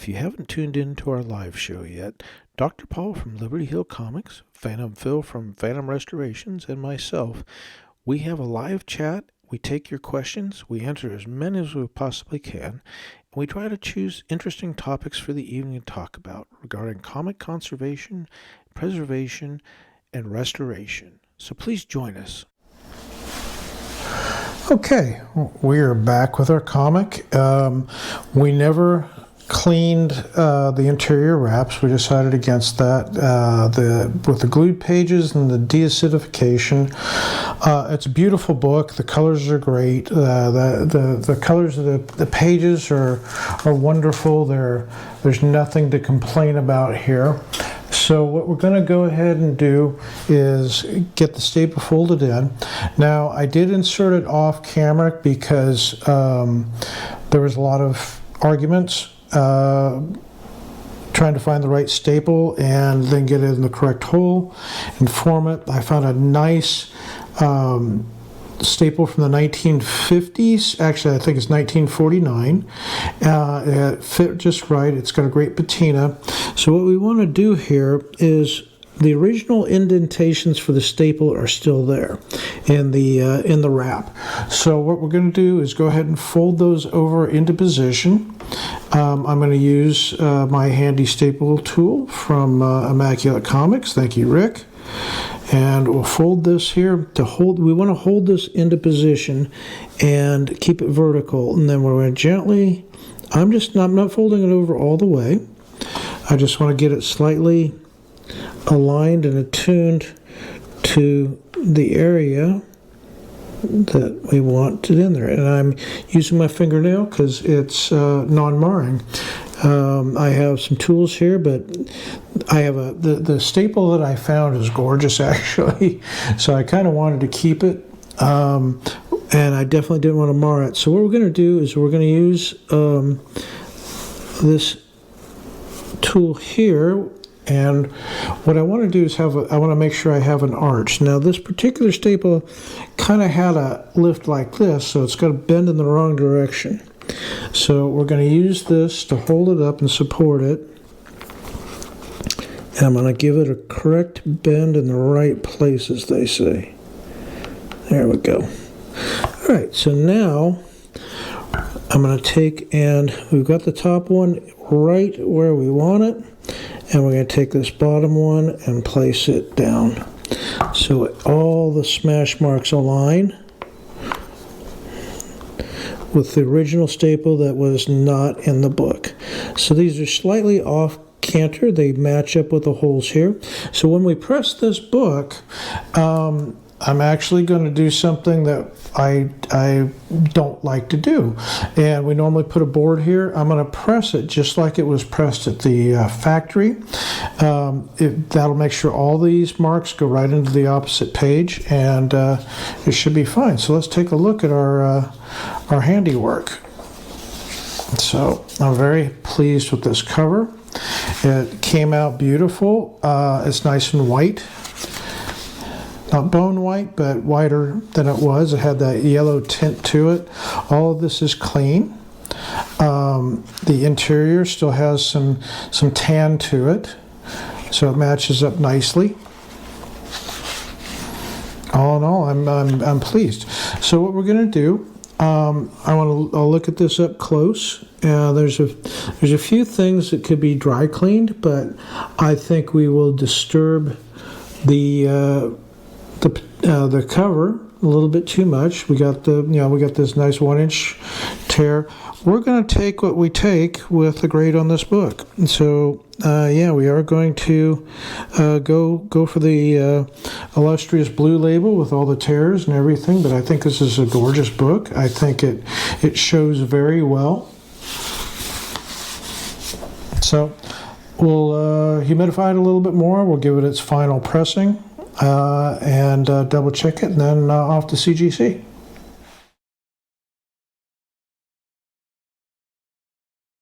If you haven't tuned in to our live show yet, Dr. Paul from Liberty Hill Comics, Phantom Phil from Phantom Restorations, and myself, we have a live chat. We take your questions. We answer as many as we possibly can. And we try to choose interesting topics for the evening to talk about regarding comic conservation, preservation, and restoration. So please join us. Okay, we are back with our comic. We never cleaned the interior wraps. We decided against that. With the glued pages and the de-acidification, it's a beautiful book. The colors are great. The colors of the pages are wonderful. There's nothing to complain about here. So what we're going to go ahead and do is get the staple folded in. Now, I did insert it off camera because there was a lot of arguments trying to find the right staple and then get it in the correct hole and form it. I found a nice staple from the 1950s. Actually, I think it's 1949. It fit just right. It's got a great patina. So what we want to do here is the original indentations for the staple are still there in the wrap. So what we're going to do is go ahead and fold those over into position. I'm going to use my handy staple tool from Immaculate Comics. Thank you, Rick. And we'll fold this here to hold. We want to hold this into position and keep it vertical. And then we're going to gently, I'm not folding it over all the way. I just want to get it slightly aligned and attuned to the area that we want it in there. And I'm using my fingernail because it's non-marring. I have some tools here, but I have the staple that I found is gorgeous, actually. So I kind of wanted to keep it, and I definitely didn't want to mar it. So what we're going to do is we're going to use this tool here, and what I want to do is I want to make sure I have an arch. Now this particular staple kind of had a lift like this, so it's got to bend in the wrong direction. So we're going to use this to hold it up and support it. And I'm going to give it a correct bend in the right place, as they say. There we go. All right, so now I'm going to take, and we've got the top one right where we want it. And we're going to take this bottom one and place it down. So all the smash marks align with the original staple that was not in the book. So these are slightly off canter. They match up with the holes here. So when we press this book, I'm actually going to do something that I don't like to do. And we normally put a board here. I'm going to press it just like it was pressed at the factory. That'll make sure all these marks go right into the opposite page, and it should be fine. So let's take a look at our handiwork. So I'm very pleased with this cover. It came out beautiful. It's nice and white. Not bone white, but whiter than it was. It had that yellow tint to it. All of this is clean. The interior still has some tan to it, so it matches up nicely. All in all, I'm pleased. So what we're going to do, I'll look at this up close. There's a few things that could be dry cleaned, but I think we will disturb the cover a little bit too much. We got this nice 1-inch tear. We're going to take what we take with the grade on this book. And so we are going to go for the illustrious blue label with all the tears and everything. But I think this is a gorgeous book. I think it shows very well. So we'll humidify it a little bit more. We'll give it its final pressing. And double check it, and then off to CGC.